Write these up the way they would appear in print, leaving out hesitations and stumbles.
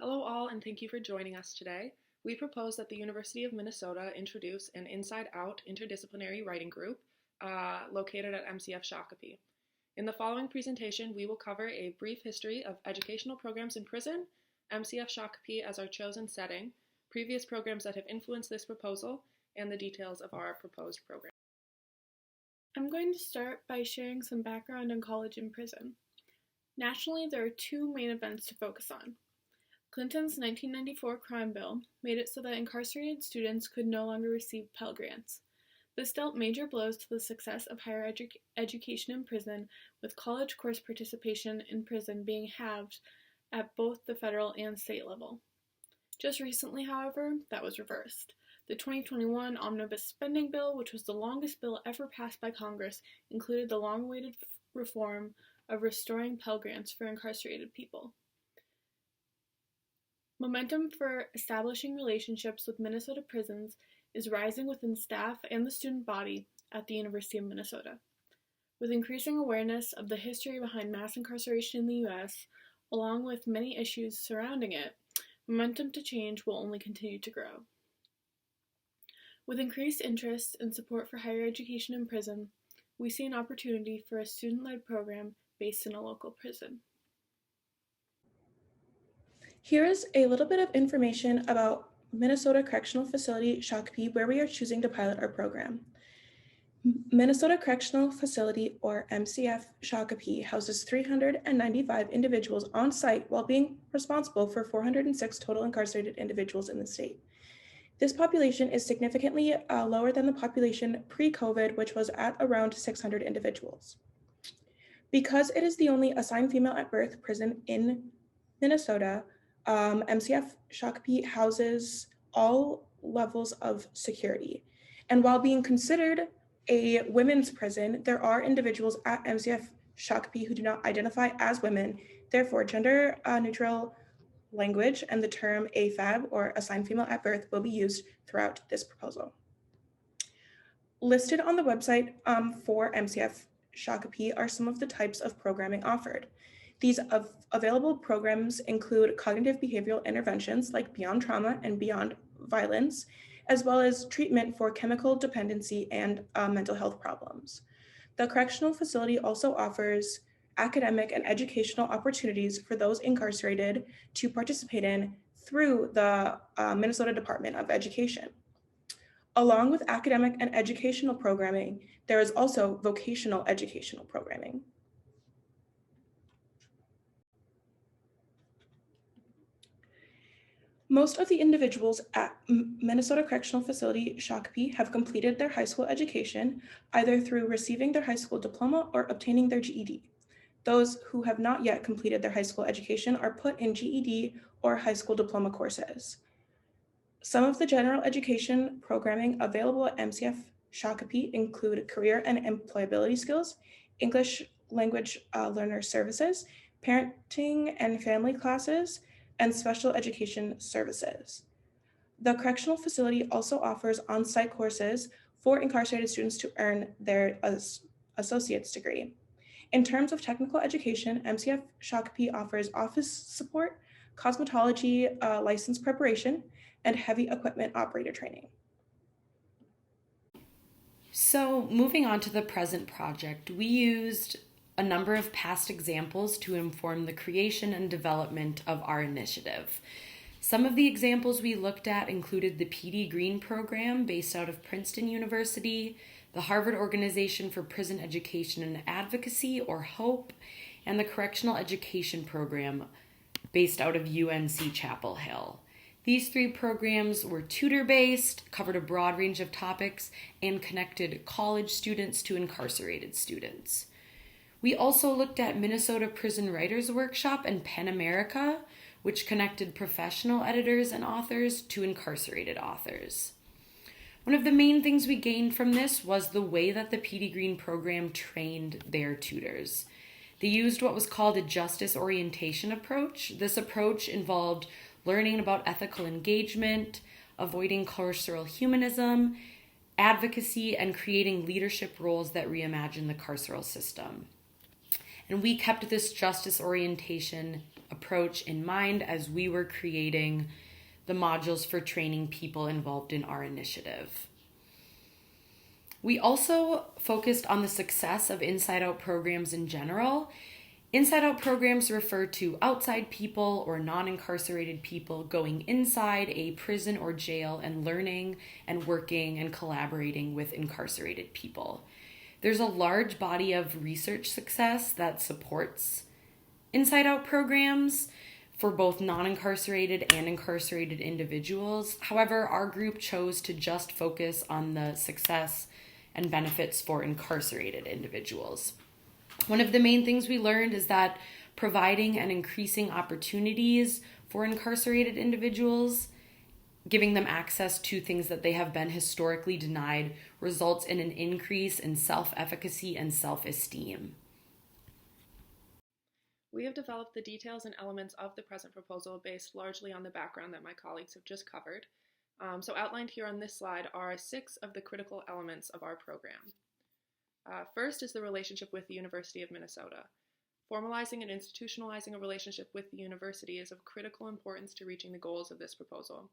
Hello all, and thank you for joining us today. We propose that the University of Minnesota introduce an Inside Out interdisciplinary writing group located at MCF Shakopee. In the following presentation, we will cover a brief history of educational programs in prison, MCF Shakopee as our chosen setting, previous programs that have influenced this proposal, and the details of our proposed program. I'm going to start by sharing some background on college and prison. Nationally, there are two main events to focus on. Clinton's 1994 crime bill made it so that incarcerated students could no longer receive Pell Grants. This dealt major blows to the success of higher education in prison, with college course participation in prison being halved at both the federal and state level. Just recently, however, that was reversed. The 2021 Omnibus Spending Bill, which was the longest bill ever passed by Congress, included the long-awaited reform of restoring Pell Grants for incarcerated people. Momentum for establishing relationships with Minnesota prisons is rising within staff and the student body at the University of Minnesota. With increasing awareness of the history behind mass incarceration in the U.S., along with many issues surrounding it, momentum to change will only continue to grow. With increased interest and support for higher education in prison, we see an opportunity for a student-led program based in a local prison. Here is a little bit of information about Minnesota Correctional Facility Shakopee, where we are choosing to pilot our program. Minnesota Correctional Facility, or MCF Shakopee, houses 395 individuals on site while being responsible for 406 total incarcerated individuals in the state. This population is significantly lower than the population pre-COVID, which was at around 600 individuals. Because it is the only assigned female at birth prison in Minnesota, MCF Shakopee houses all levels of security. And while being considered a women's prison, there are individuals at MCF Shakopee who do not identify as women. Therefore, gender neutral language and the term AFAB, or assigned female at birth, will be used throughout this proposal. Listed on the website for MCF Shakopee are some of the types of programming offered. These available programs include cognitive behavioral interventions like Beyond Trauma and Beyond Violence, as well as treatment for chemical dependency and mental health problems. The correctional facility also offers academic and educational opportunities for those incarcerated to participate in through the Minnesota Department of Education. Along with academic and educational programming, there is also vocational educational programming. Most of the individuals at Minnesota Correctional Facility Shakopee have completed their high school education, either through receiving their high school diploma or obtaining their GED. Those who have not yet completed their high school education are put in GED or high school diploma courses. Some of the general education programming available at MCF Shakopee include career and employability skills, English language learner services, parenting and family classes, and special education services. The correctional facility also offers on-site courses for incarcerated students to earn their associate's degree. In terms of technical education, MCF Shakopee offers office support, cosmetology license preparation, and heavy equipment operator training. So moving on to the present project, we used a number of past examples to inform the creation and development of our initiative. Some of the examples we looked at included the PD Green program based out of Princeton University, the Harvard Organization for Prison Education and Advocacy, or HOPE, and the Correctional Education Program based out of UNC Chapel Hill. These three programs were tutor-based, covered a broad range of topics, and connected college students to incarcerated students. We also looked at Minnesota Prison Writers Workshop and PEN America, which connected professional editors and authors to incarcerated authors. One of the main things we gained from this was the way that the PD Green program trained their tutors. They used what was called a justice orientation approach. This approach involved learning about ethical engagement, avoiding carceral humanism, advocacy, and creating leadership roles that reimagine the carceral system. And we kept this justice orientation approach in mind as we were creating the modules for training people involved in our initiative. We also focused on the success of Inside Out programs in general. Inside Out programs refer to outside people or non-incarcerated people going inside a prison or jail and learning and working and collaborating with incarcerated people. There's a large body of research success that supports Inside Out programs for both non-incarcerated and incarcerated individuals. However, our group chose to just focus on the success and benefits for incarcerated individuals. One of the main things we learned is that providing and increasing opportunities for incarcerated individuals, giving them access to things that they have been historically denied, results in an increase in self-efficacy and self-esteem. We have developed the details and elements of the present proposal based largely on the background that my colleagues have just covered. So outlined here on this slide are 6 of the critical elements of our program. First is the relationship with the University of Minnesota. Formalizing and institutionalizing a relationship with the university is of critical importance to reaching the goals of this proposal.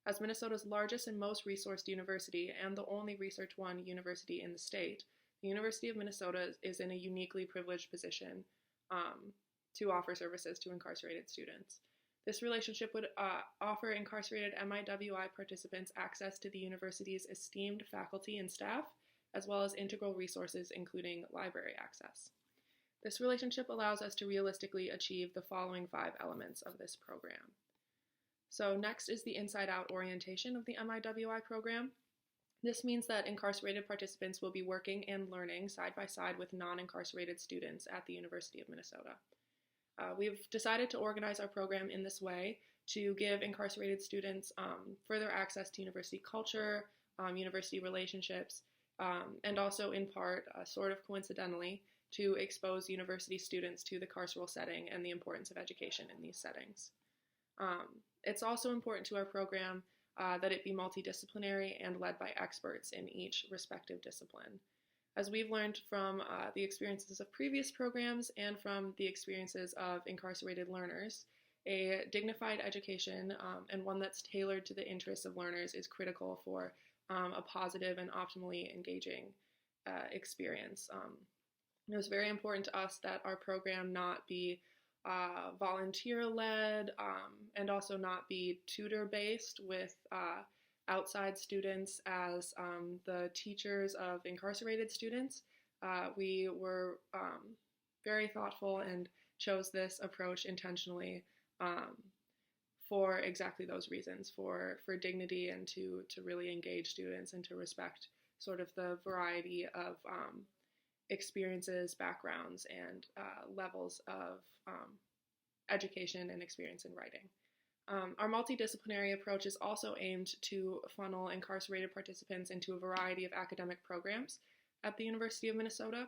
As Minnesota's largest and most resourced university and the only Research One university in the state, the University of Minnesota is in a uniquely privileged position to offer services to incarcerated students. This relationship would offer incarcerated MIWI participants access to the university's esteemed faculty and staff, as well as integral resources including library access. This relationship allows us to realistically achieve the following 5 elements of this program. So next is the inside-out orientation of the MIWI program. This means that incarcerated participants will be working and learning side by side with non-incarcerated students at the University of Minnesota. We've decided to organize our program in this way to give incarcerated students further access to university culture, university relationships, and also in part, sort of coincidentally, to expose university students to the carceral setting and the importance of education in these settings. It's also important to our program that it be multidisciplinary and led by experts in each respective discipline. As we've learned from the experiences of previous programs and from the experiences of incarcerated learners, a dignified education and one that's tailored to the interests of learners is critical for a positive and optimally engaging experience. It was very important to us that our program not be volunteer-led and also not be tutor-based with outside students as the teachers of incarcerated students. We were very thoughtful and chose this approach intentionally for exactly those reasons, for dignity and to really engage students and to respect sort of the variety of experiences, backgrounds, and levels of education and experience in writing. Our multidisciplinary approach is also aimed to funnel incarcerated participants into a variety of academic programs at the University of Minnesota.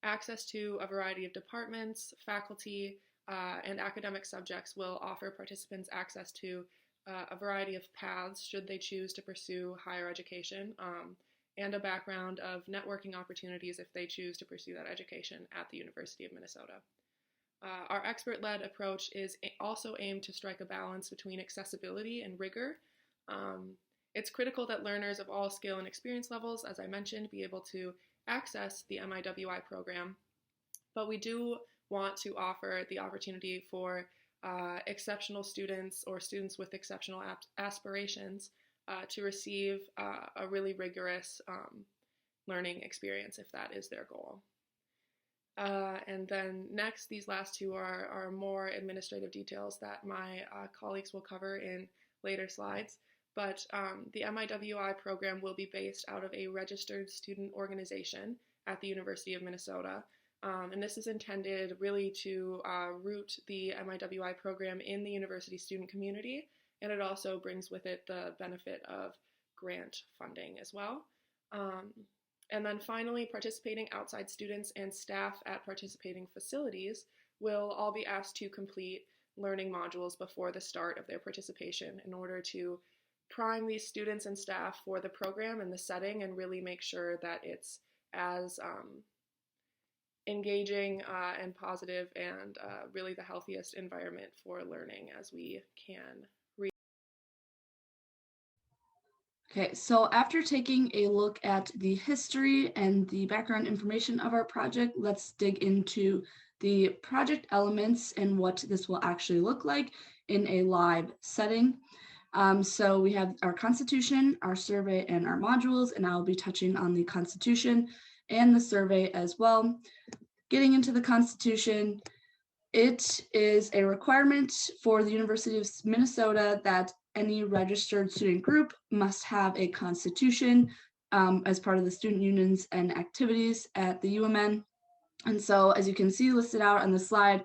Access to a variety of departments, faculty, and academic subjects will offer participants access to a variety of paths should they choose to pursue higher education, and a background of networking opportunities if they choose to pursue that education at the University of Minnesota. Our expert-led approach is also aimed to strike a balance between accessibility and rigor. It's critical that learners of all skill and experience levels, as I mentioned, be able to access the MIWI program, but we do want to offer the opportunity for exceptional students or students with exceptional aspirations to receive a really rigorous learning experience if that is their goal. And then next, these last 2 are more administrative details that my colleagues will cover in later slides. But the MIWI program will be based out of a registered student organization at the University of Minnesota. And this is intended really to root the MIWI program in the university student community. And it also brings with it the benefit of grant funding as well. And then finally, participating outside students and staff at participating facilities will all be asked to complete learning modules before the start of their participation in order to prime these students and staff for the program and the setting and really make sure that it's as engaging and positive and really the healthiest environment for learning as we can read. Okay, so after taking a look at the history and the background information of our project, let's dig into the project elements and what this will actually look like in a live setting. So we have our Constitution, our survey, and our modules, and I'll be touching on the Constitution and the survey as well. Getting into the Constitution, it is a requirement for the University of Minnesota that any registered student group must have a constitution as part of the student unions and activities at the UMN. And so, as you can see listed out on the slide,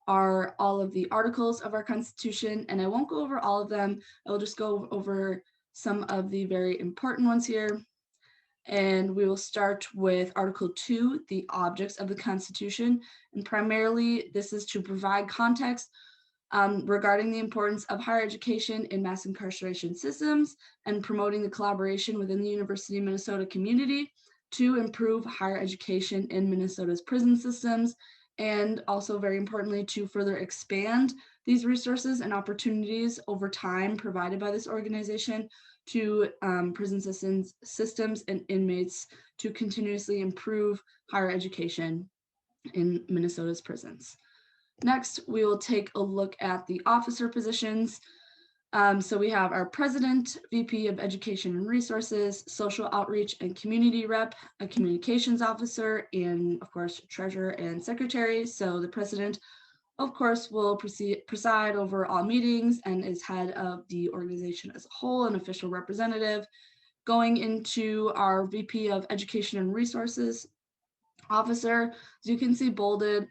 are all of the articles of our Constitution, and I won't go over all of them. I will just go over some of the very important ones here. And we will start with Article 2, the objects of the Constitution. And primarily, this is to provide context regarding the importance of higher education in mass incarceration systems and promoting the collaboration within the University of Minnesota community to improve higher education in Minnesota's prison systems, and also very importantly, to further expand these resources and opportunities over time provided by this organization to prison systems and inmates to continuously improve higher education in Minnesota's prisons. Next, we will take a look at the officer positions. So we have our president, VP of Education and Resources, social outreach and community rep, a communications officer, and of course, treasurer and secretary. So the president, of course, will preside over all meetings and is head of the organization as a whole, an official representative. Going into our VP of Education and Resources officer, as you can see bolded,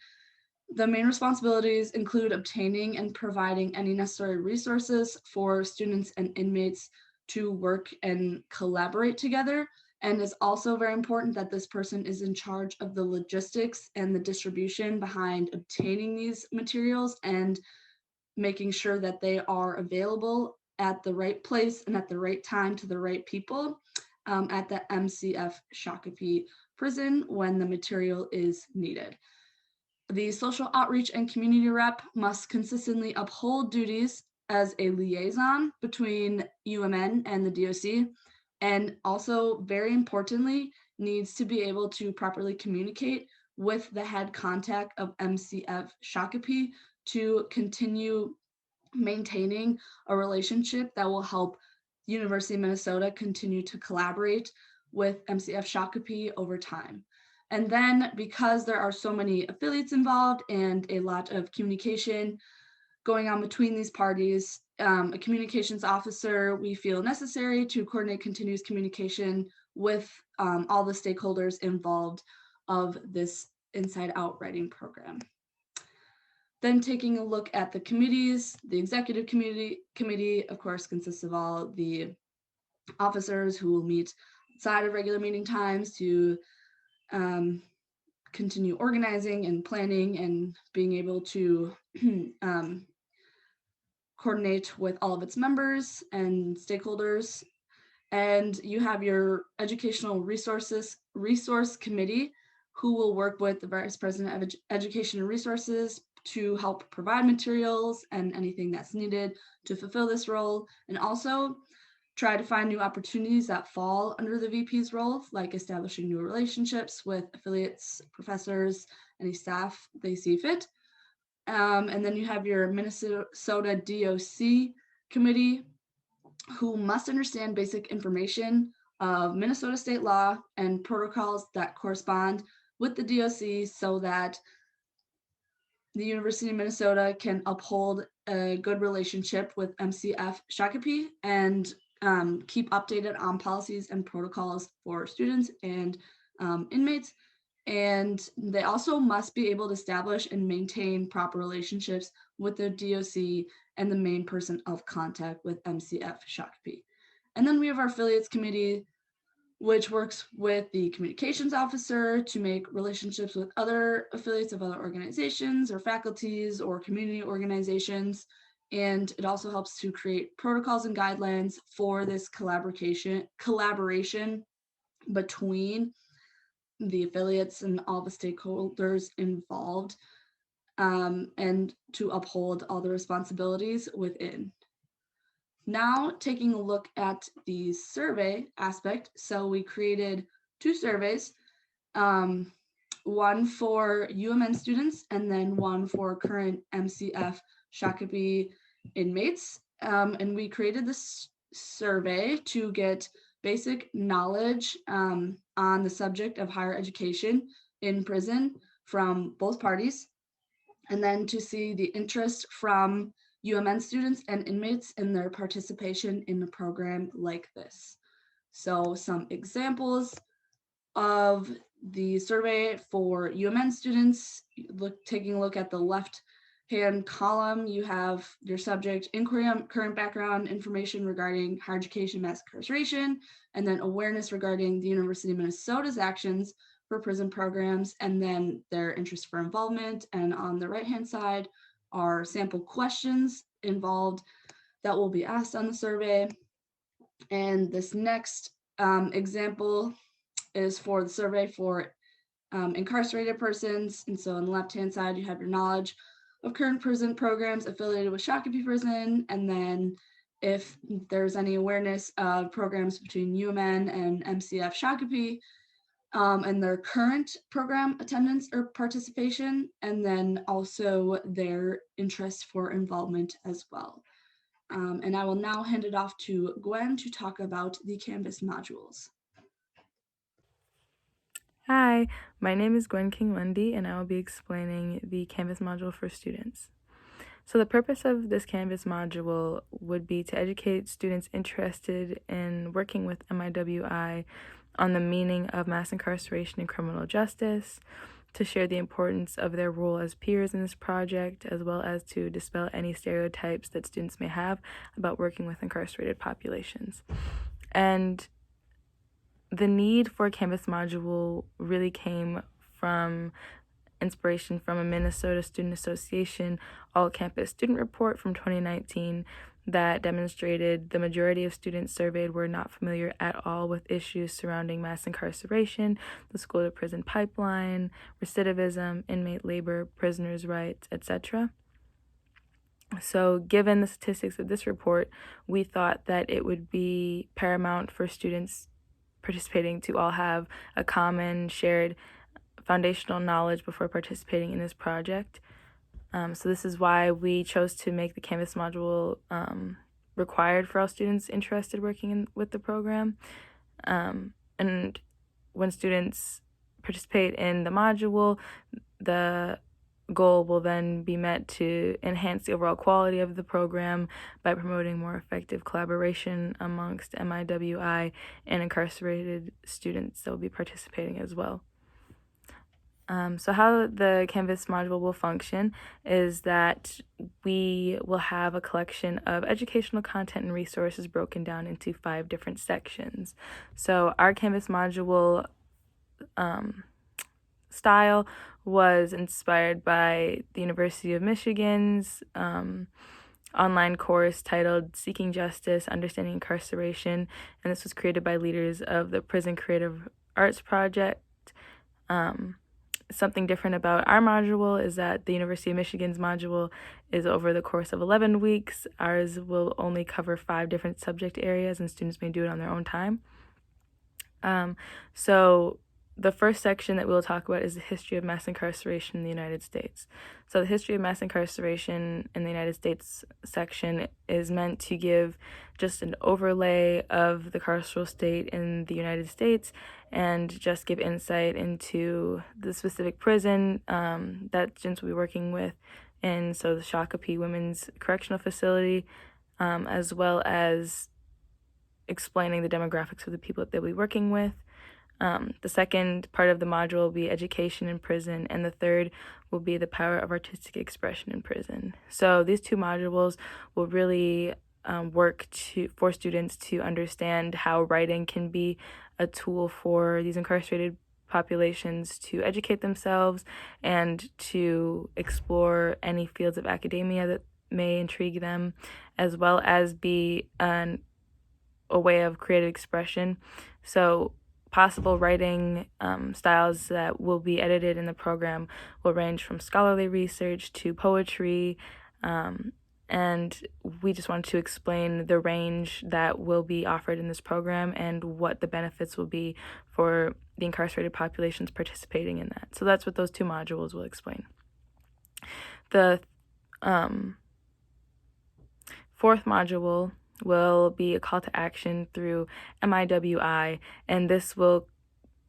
the main responsibilities include obtaining and providing any necessary resources for students and inmates to work and collaborate together. And it's also very important that this person is in charge of the logistics and the distribution behind obtaining these materials and making sure that they are available at the right place and at the right time to the right people at the MCF Shakopee prison when the material is needed. The social outreach and community rep must consistently uphold duties as a liaison between UMN and the DOC, and also very importantly, needs to be able to properly communicate with the head contact of MCF Shakopee to continue maintaining a relationship that will help University of Minnesota continue to collaborate with MCF Shakopee over time. And then because there are so many affiliates involved and a lot of communication going on between these parties, a communications officer, we feel necessary to coordinate continuous communication with all the stakeholders involved of this Inside Out writing program. Then taking a look at the committees, the executive committee, of course, consists of all the officers who will meet outside of regular meeting times to continue organizing and planning and being able to coordinate with all of its members and stakeholders. And you have your educational resource committee, who will work with the vice president of education and resources to help provide materials and anything that's needed to fulfill this role, and also try to find new opportunities that fall under the VP's role, like establishing new relationships with affiliates, professors, any staff they see fit. And then you have your Minnesota DOC committee, who must understand basic information of Minnesota state law and protocols that correspond with the DOC so that the University of Minnesota can uphold a good relationship with MCF Shakopee and keep updated on policies and protocols for students and inmates. And they also must be able to establish and maintain proper relationships with the DOC and the main person of contact with MCF Shakopee. And then we have our affiliates committee, which works with the communications officer to make relationships with other affiliates of other organizations or faculties or community organizations. And it also helps to create protocols and guidelines for this collaboration between the affiliates and all the stakeholders involved, and to uphold all the responsibilities within. Now, taking a look at the survey aspect, so we created 2 surveys, one for UMN students and then one for current MCF Shakopee inmates. And we created this survey to get basic knowledge on the subject of higher education in prison from both parties, and then to see the interest from UMN students and inmates in their participation in a program like this. So some examples of the survey for UMN students, taking a look at the left-hand column, you have your subject, inquiry on current background information regarding higher education, mass incarceration, and then awareness regarding the University of Minnesota's actions for prison programs, and then their interest for involvement. And on the right-hand side are sample questions involved that will be asked on the survey. And this next example is for the survey for incarcerated persons. And so on the left-hand side, you have your knowledge of current prison programs affiliated with Shakopee Prison, and then if there's any awareness of programs between UMN and MCF Shakopee, and their current program attendance or participation, and then also their interest for involvement as well. And I will now hand it off to Gwen to talk about the Canvas modules. Hi, my name is Gwen King-Lundy, and I will be explaining the Canvas module for students. So the purpose of this Canvas module would be to educate students interested in working with MIWI on the meaning of mass incarceration and criminal justice, to share the importance of their role as peers in this project, as well as to dispel any stereotypes that students may have about working with incarcerated populations. And the need for a Canvas module really came from inspiration from a Minnesota Student Association all-campus student report from 2019 that demonstrated the majority of students surveyed were not familiar at all with issues surrounding mass incarceration, the school-to-prison pipeline, recidivism, inmate labor, prisoners' rights, etc. So given the statistics of this report, we thought that it would be paramount for students participating to all have a common shared foundational knowledge before participating in this project. So this is why we chose to make the Canvas module required for all students interested working with the program. And when students participate in the module, the goal will then be met to enhance the overall quality of the program by promoting more effective collaboration amongst MIWI and incarcerated students that will be participating as well. So how the Canvas module will function is that we will have a collection of educational content and resources broken down into 5 different sections. So our Canvas module style was inspired by the University of Michigan's online course titled Seeking Justice, Understanding Incarceration, and this was created by leaders of the Prison Creative Arts Project. Something different about our module is that the University of Michigan's module is over the course of 11 weeks. Ours will only cover 5 different subject areas, and students may do it on their own time. So the first section that we'll talk about is the history of mass incarceration in the United States. So the history of mass incarceration in the United States section is meant to give just an overlay of the carceral state in the United States and just give insight into the specific prison that students will be working with. And so the Shakopee Women's Correctional Facility, as well as explaining the demographics of the people that they'll be working with. The second part of the module will be education in prison, and the third will be the power of artistic expression in prison. So these 2 modules will really work for students to understand how writing can be a tool for these incarcerated populations to educate themselves and to explore any fields of academia that may intrigue them, as well as be a way of creative expression. So possible writing styles that will be edited in the program will range from scholarly research to poetry, and we just wanted to explain the range that will be offered in this program and what the benefits will be for the incarcerated populations participating in that. So that's what those two modules will explain. The fourth module will be a call to action through MIWI, and this will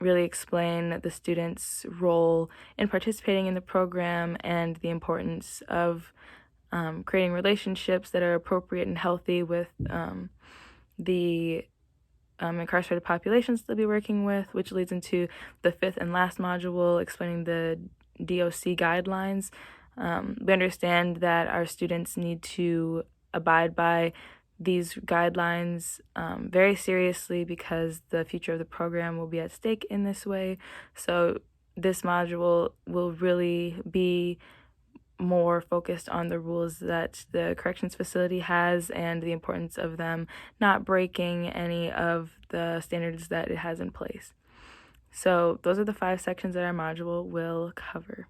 really explain the students' role in participating in the program and the importance of creating relationships that are appropriate and healthy with the incarcerated populations they'll be working with, which leads into the fifth and last module explaining the DOC guidelines. We understand that our students need to abide by these guidelines very seriously because the future of the program will be at stake in this way. So this module will really be more focused on the rules that the corrections facility has and the importance of them not breaking any of the standards that it has in place. So those are the 5 sections that our module will cover.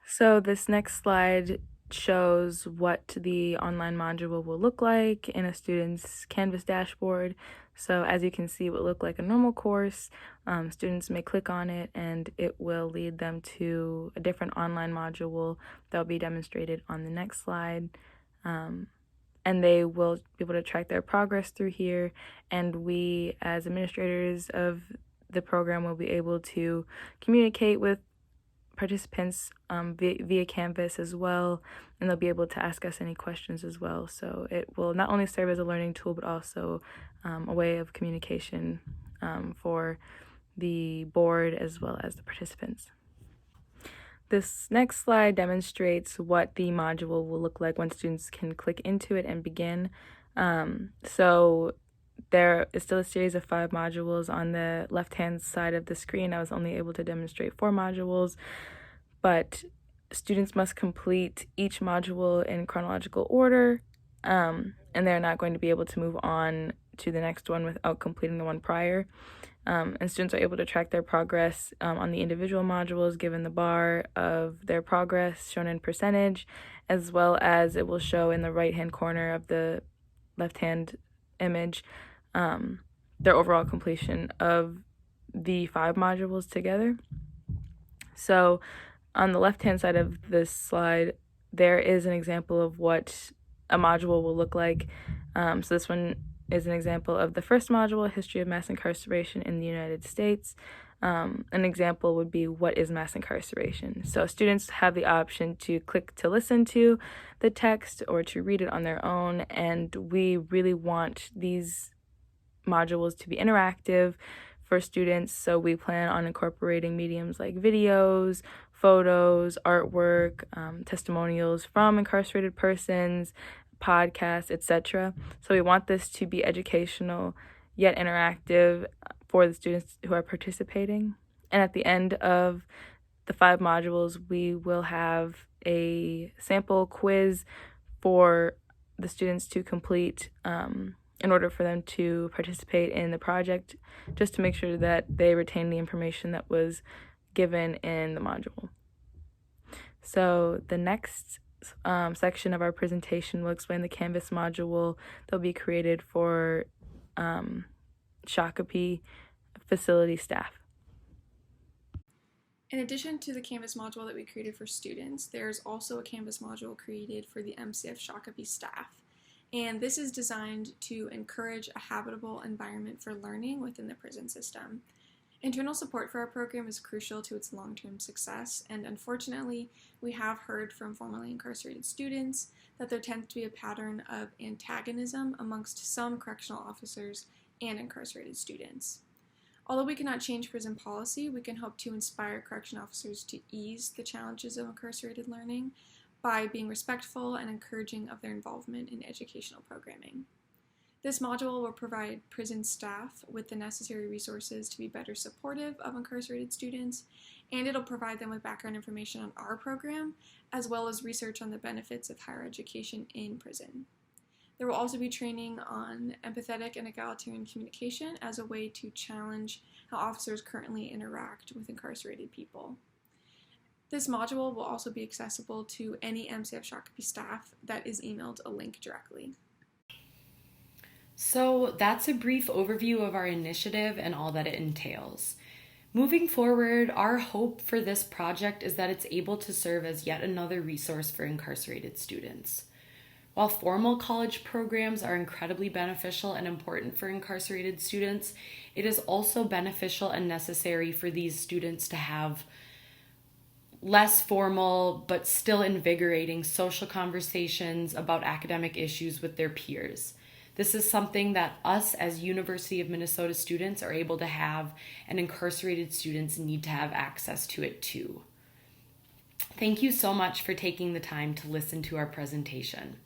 So this next slide shows what the online module will look like in a student's Canvas dashboard. So as you can see, it will look like a normal course. Students may click on it and it will lead them to a different online module that will be demonstrated on the next slide. And they will be able to track their progress through here. And we, as administrators of the program, will be able to communicate with participants via Canvas as well, and they'll be able to ask us any questions as well. So it will not only serve as a learning tool, but also a way of communication for the board as well as the participants. This next slide demonstrates what the module will look like when students can click into it and begin. So there is still a series of 5 modules on the left-hand side of the screen. I was only able to demonstrate 4 modules, but students must complete each module in chronological order, and they're not going to be able to move on to the next one without completing the one prior. And students are able to track their progress on the individual modules given the bar of their progress shown in percentage, as well as it will show in the right-hand corner of the left-hand image their overall completion of the 5 modules together. So on the left-hand side of this slide, there is an example of what a module will look like. So this one is an example of the first module, History of Mass Incarceration in the United States. An example would be, what is mass incarceration? So students have the option to click to listen to the text or to read it on their own, and we really want these modules to be interactive for students, so we plan on incorporating mediums like videos, photos, artwork, testimonials from incarcerated persons, podcasts, etc. So we want this to be educational yet interactive for the students who are participating. And at the end of the 5 modules, we will have a sample quiz for the students to complete in order for them to participate in the project, just to make sure that they retain the information that was given in the module. So the next section of our presentation will explain the Canvas module that will be created for Shakopee facility staff. In addition to the Canvas module that we created for students, there's also a Canvas module created for the MCF Shakopee staff. And this is designed to encourage a habitable environment for learning within the prison system. Internal support for our program is crucial to its long-term success, and unfortunately, we have heard from formerly incarcerated students that there tends to be a pattern of antagonism amongst some correctional officers and incarcerated students. Although we cannot change prison policy, we can hope to inspire correction officers to ease the challenges of incarcerated learning by being respectful and encouraging of their involvement in educational programming. This module will provide prison staff with the necessary resources to be better supportive of incarcerated students, and it'll provide them with background information on our program, as well as research on the benefits of higher education in prison. There will also be training on empathetic and egalitarian communication as a way to challenge how officers currently interact with incarcerated people. This module will also be accessible to any MCF Shakopee staff that is emailed a link directly. So that's a brief overview of our initiative and all that it entails. Moving forward, our hope for this project is that it's able to serve as yet another resource for incarcerated students. While formal college programs are incredibly beneficial and important for incarcerated students, it is also beneficial and necessary for these students to have less formal but still invigorating social conversations about academic issues with their peers. This is something that us as University of Minnesota students are able to have, and incarcerated students need to have access to it too. Thank you so much for taking the time to listen to our presentation.